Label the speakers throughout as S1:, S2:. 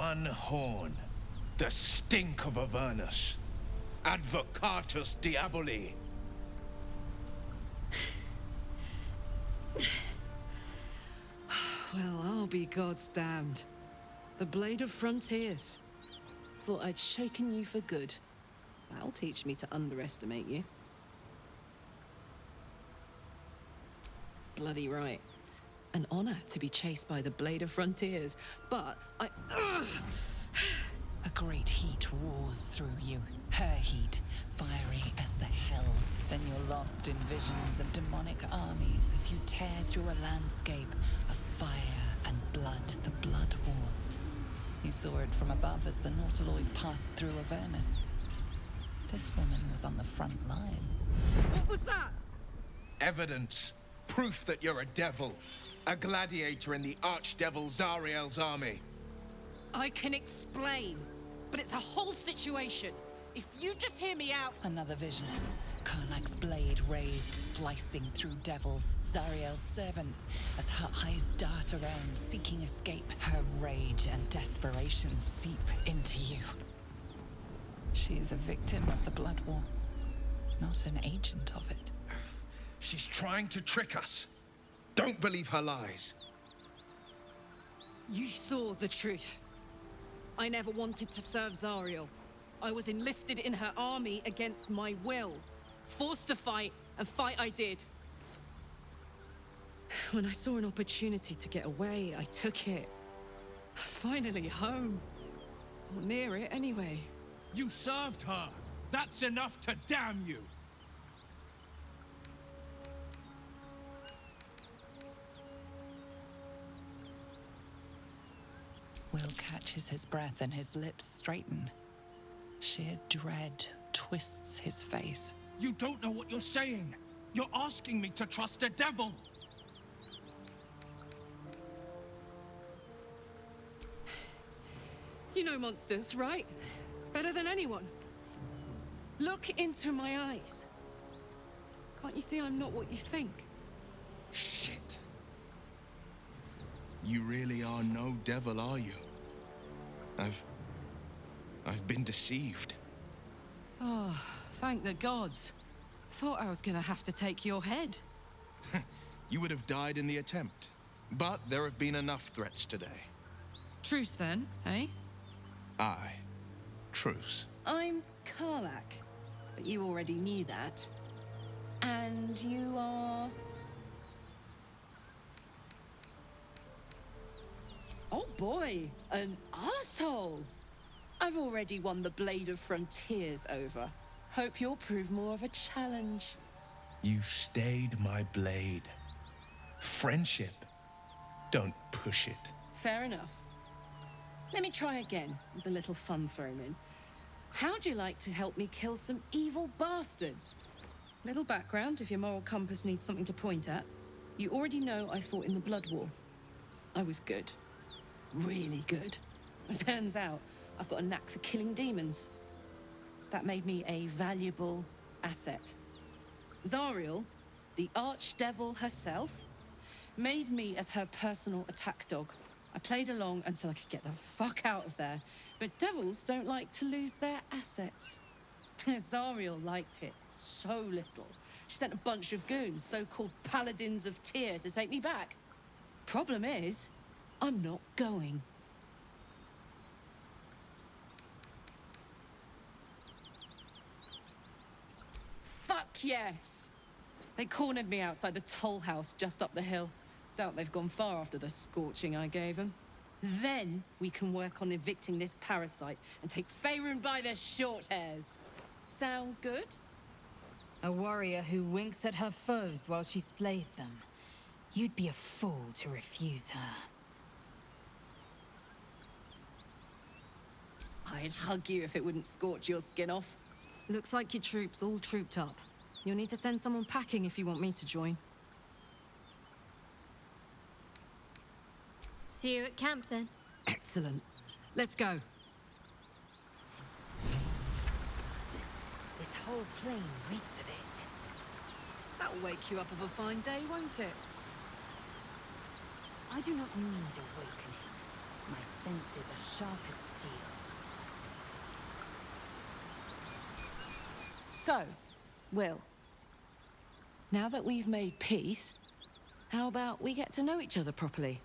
S1: one horn. The stink of Avernus. Advocatus diaboli.
S2: Well, I'll be God's damned. The Blade of Frontiers. Thought I'd shaken you for good. That'll teach me to underestimate you. Bloody right. An honor to be chased by the Blade of Frontiers, but I...
S3: A great heat roars through you. Her heat, fiery as the hells. Then you're lost in visions of demonic armies as you tear through a landscape of fire and blood, the Blood War. You saw it from above as the Nautiloid passed through Avernus. This woman was on the front line.
S2: What was that?
S1: Evidence. Proof that you're a devil. A gladiator in the Archdevil Zariel's army.
S2: I can explain, but it's a whole situation. If you just hear me out...
S3: Another vision. Karlach's blade raised, slicing through devils, Zariel's servants, as her eyes dart around, seeking escape. Her rage and desperation seep into you. She is a victim of the Blood War, not an agent of it.
S1: She's trying to trick us. Don't believe her lies.
S2: You saw the truth. I never wanted to serve Zariel. I was enlisted in her army against my will. Forced to fight, and fight I did. When I saw an opportunity to get away, I took it. Finally home. Or near it, anyway.
S1: You served her. That's enough to damn you.
S3: Wyll catches his breath and his lips straighten. Sheer dread twists his face.
S1: You don't know what you're saying. You're asking me to trust a devil.
S2: You know monsters, right? Better than anyone. Look into my eyes. Can't you see I'm not what you think?
S1: Shit. You really are no devil, are you? I've been deceived.
S2: Oh, thank the gods. Thought I was gonna have to take your head.
S1: You would have died in the attempt. But there have been enough threats today.
S2: Truce then, eh?
S1: Aye. Truce.
S2: I'm Karlach, but you already knew that. And you are... Oh boy, an asshole! I've already won the Blade of Frontiers over. Hope you'll prove more of a challenge.
S1: You stayed my blade. Friendship. Don't push it.
S2: Fair enough. Let me try again with a little fun thrown in. How'd you like to help me kill some evil bastards? Little background if your moral compass needs something to point at. You already know I fought in the Blood War. I was good. Really good. It turns out I've got a knack for killing demons. That made me a valuable asset. Zariel, the archdevil herself, made me as her personal attack dog. I played along until I could get the fuck out of there. But devils don't like to lose their assets. Zariel liked it so little. She sent a bunch of goons, so-called paladins of Tyr, to take me back. Problem is, I'm not going. Fuck yes! They cornered me outside the toll house just up the hill. Doubt they've gone far after the scorching I gave them. Then we can work on evicting this parasite and take Faerun by the short hairs. Sound good?
S4: A warrior who winks at her foes while she slays them. You'd be a fool to refuse her.
S2: I'd hug you if it wouldn't scorch your skin off. Looks like your troops all trooped up. You'll need to send someone packing if you want me to join.
S5: See you at camp then.
S2: Excellent. Let's go.
S4: This whole plain reeks of it.
S2: That'll wake you up of a fine day, won't it?
S4: I do not need awakening. My senses are sharp as steel.
S2: So, Wyll, now that we've made peace, how about we get to know each other properly?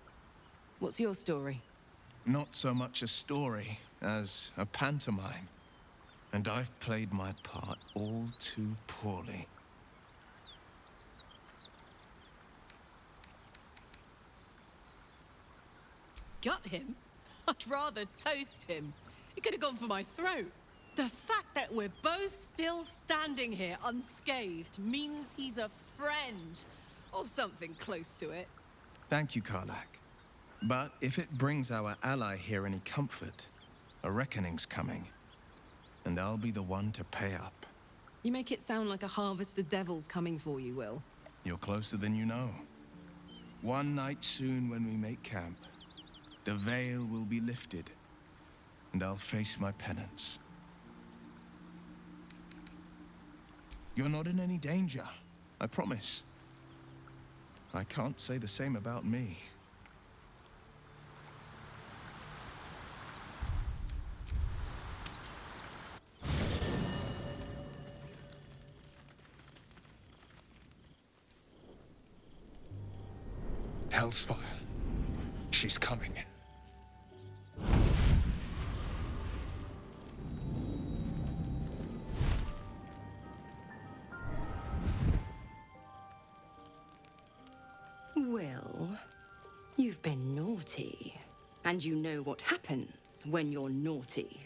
S2: What's your story?
S1: Not so much a story as a pantomime. And I've played my part all too poorly.
S2: Gut him? I'd rather toast him. It could have gone for my throat. The fact that we're both still standing here unscathed means he's a friend. Or something close to it.
S1: Thank you, Karlach. But if it brings our ally here any comfort, a reckoning's coming. And I'll be the one to pay up.
S2: You make it sound like a harvest of devils coming for you, Wyll.
S1: You're closer than you know. One night soon when we make camp, the veil will be lifted, and I'll face my penance. You're not in any danger, I promise. I can't say the same about me. Hellsfire. She's coming.
S2: Wyll, you've been naughty. And you know what happens when you're naughty.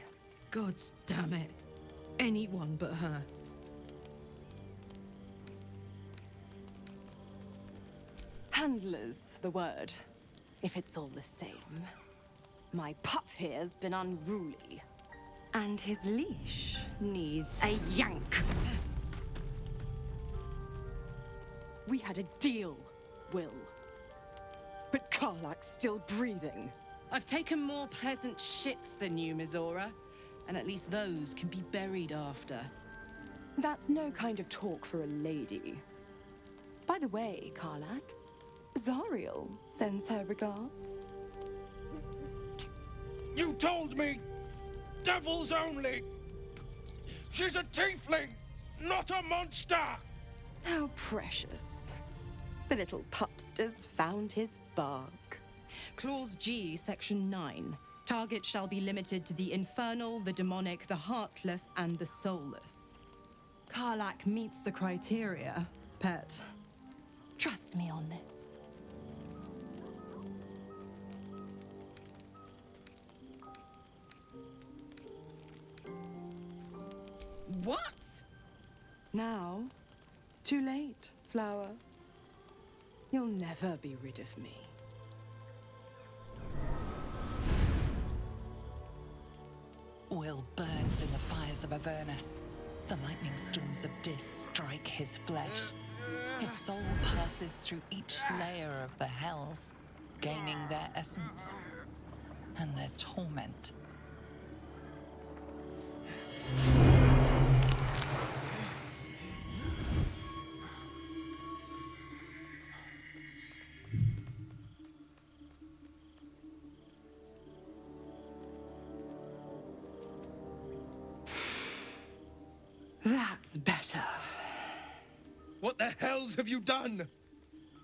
S5: Gods damn it. Anyone but her.
S2: Handler's the word, if it's all the same. My pup here's been unruly. And his leash needs a yank. We had a deal, Wyll. But Karlach's still breathing. I've taken more pleasant shits than you, Mizora. And at least those can be buried after.
S6: That's no kind of talk for a lady. By the way, Karlach, Zariel sends her regards.
S1: You told me! Devils only! She's a tiefling, not a monster!
S6: How precious. The little pupster's found his bark.
S2: Clause G, Section 9. Target shall be limited to the infernal, the demonic, the heartless, and the soulless. Karlach meets the criteria, pet. Trust me on this. What?
S6: Now, too late, flower. You'll never be rid of me.
S3: Wyll burns in the fires of Avernus. The lightning storms of Dis strike his flesh. His soul passes through each layer of the hells, gaining their essence and their torment.
S6: That's better.
S1: What the hells have you done?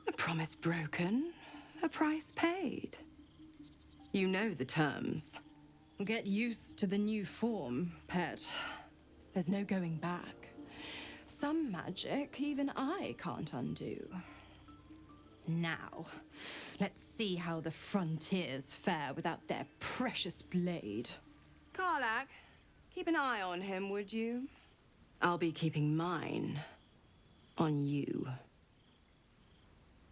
S6: A promise broken, a price paid. You know the terms.
S2: Get used to the new form, pet.
S6: There's no going back. Some magic even I can't undo.
S2: Now, let's see how the frontiers fare without their precious blade.
S6: Karlach, keep an eye on him, would you?
S2: I'll be keeping mine on you.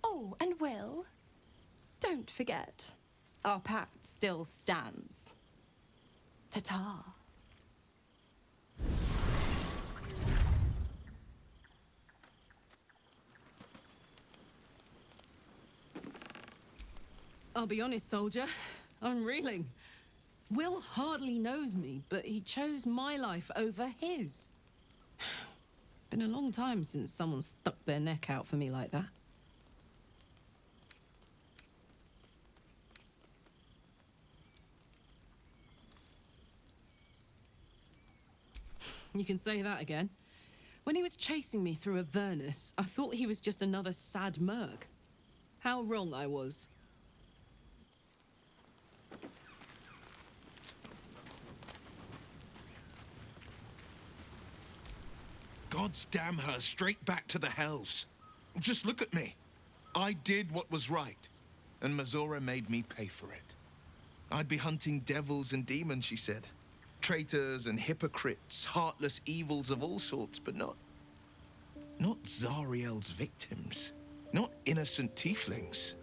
S6: Oh, and Wyll, don't forget, our pact still stands. Ta-ta.
S2: I'll be honest, soldier. I'm reeling. Wyll hardly knows me, but he chose my life over his. Been a long time since someone stuck their neck out for me like that. You can say that again. When he was chasing me through Avernus, I thought he was just another sad merc. How wrong I was.
S1: Gods damn her, straight back to the hells. Just look at me. I did what was right, and Mazora made me pay for it. I'd be hunting devils and demons, she said. Traitors and hypocrites, heartless evils of all sorts, but not Zariel's victims. Not innocent tieflings.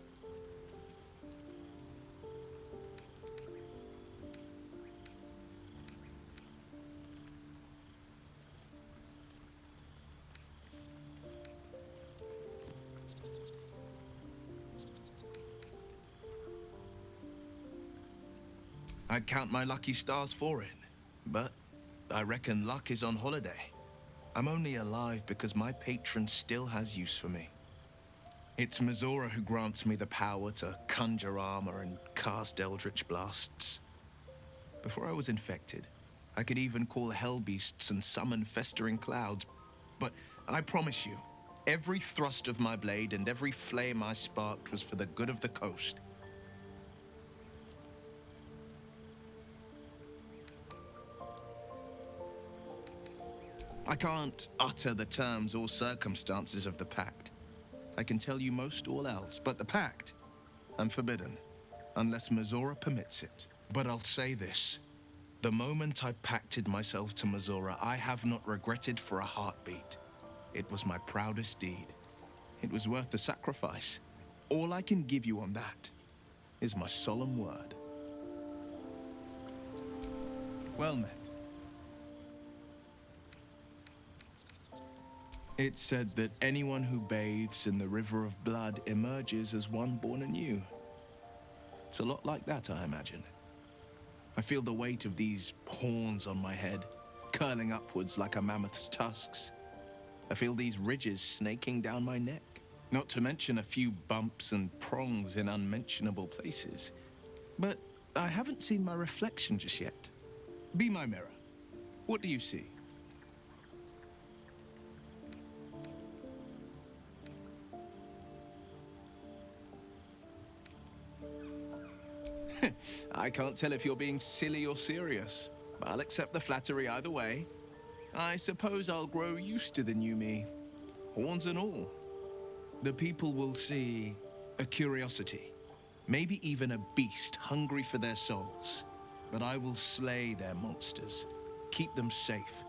S1: I'd count my lucky stars for it, but I reckon luck is on holiday. I'm only alive because my patron still has use for me. It's Mazora who grants me the power to conjure armor and cast eldritch blasts. Before I was infected, I could even call hell beasts and summon festering clouds. But I promise you, every thrust of my blade and every flame I sparked was for the good of the coast. I can't utter the terms or circumstances of the pact. I can tell you most all else, but the pact, I'm forbidden, unless Mazora permits it. But I'll say this. The moment I pacted myself to Mazora, I have not regretted for a heartbeat. It was my proudest deed. It was worth the sacrifice. All I can give you on that is my solemn word. Well met. It's said that anyone who bathes in the river of blood emerges as one born anew. It's a lot like that, I imagine. I feel the weight of these horns on my head, curling upwards like a mammoth's tusks. I feel these ridges snaking down my neck, not to mention a few bumps and prongs in unmentionable places. But I haven't seen my reflection just yet. Be my mirror. What do you see? I can't tell if you're being silly or serious. I'll accept the flattery either way. I suppose I'll grow used to the new me, horns and all. The people will see a curiosity, maybe even a beast hungry for their souls. But I will slay their monsters, keep them safe,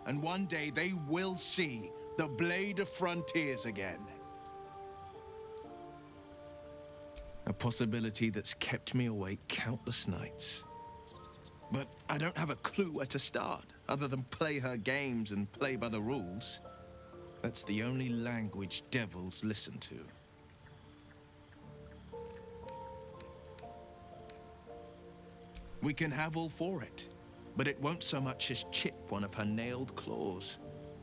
S1: and one day they will see the Blade of Frontiers again. A possibility that's kept me awake countless nights. But I don't have a clue where to start, other than play her games and play by the rules. That's the only language devils listen to. We can have all for it, but it won't so much as chip one of her nailed claws.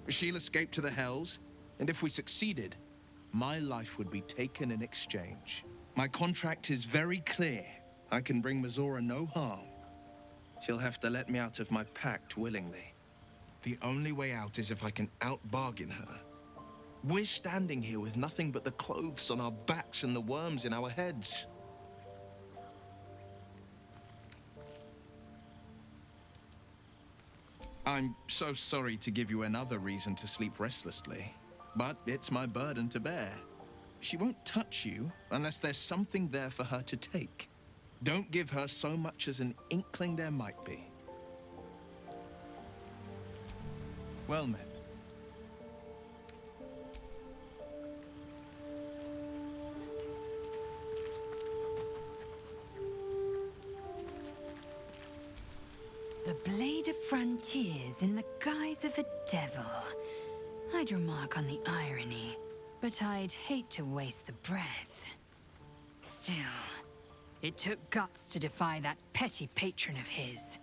S1: She'll escape to the hells, and if we succeeded, my life would be taken in exchange. My contract is very clear. I can bring Mazora no harm. She'll have to let me out of my pact willingly. The only way out is if I can out-bargain her. We're standing here with nothing but the clothes on our backs and the worms in our heads. I'm so sorry to give you another reason to sleep restlessly, but it's my burden to bear. She won't touch you unless there's something there for her to take. Don't give her so much as an inkling there might be. Well met.
S4: The Blade of Frontiers in the guise of a devil. I'd remark on the irony, but I'd hate to waste the breath. Still, it took guts to defy that petty patron of his.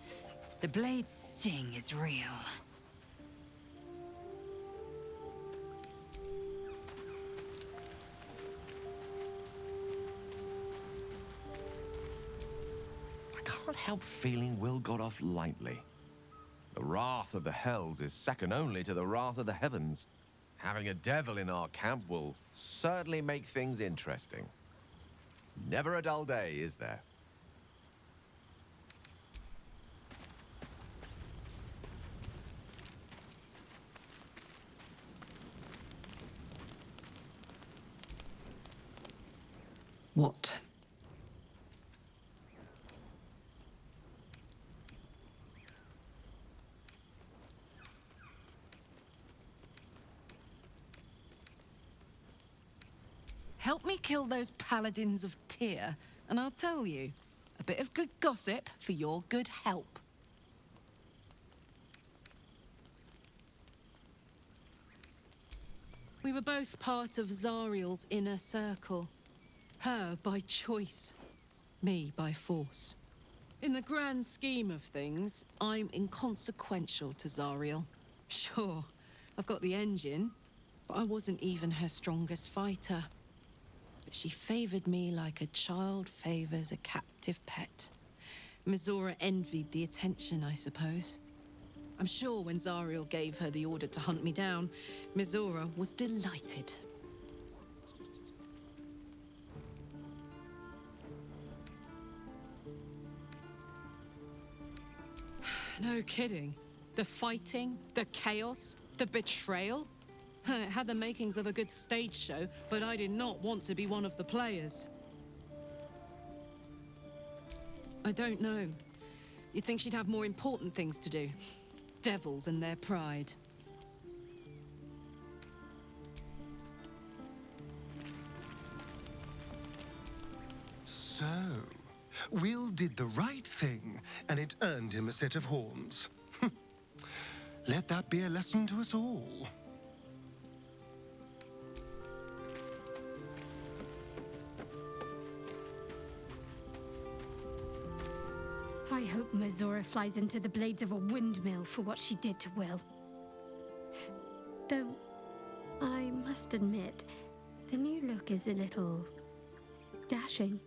S4: The Blade's sting is real.
S7: I can't help feeling Wyll got off lightly. The The wrath of the hells is second only to the wrath of the heavens. Having a devil in our camp will certainly make things interesting. Never a dull day, is there?
S2: What? Help me kill those paladins of Tyr, and I'll tell you, a bit of good gossip for your good help. We were both part of Zariel's inner circle. Her by choice, me by force. In the grand scheme of things, I'm inconsequential to Zariel. Sure, I've got the engine, but I wasn't even her strongest fighter. But she favored me like a child favors a captive pet. Mizora envied the attention, I suppose. I'm sure when Zariel gave her the order to hunt me down, Mizora was delighted. No kidding. The fighting, the chaos, the betrayal. It had the makings of a good stage show, but I did not want to be one of the players. I don't know. You'd think she'd have more important things to do. Devils and their pride.
S8: So, Wyll did the right thing, and it earned him a set of horns. Let that be a lesson to us all.
S9: I hope Mizora flies into the blades of a windmill for what she did to Wyll. Though, I must admit, the new look is a little dashing.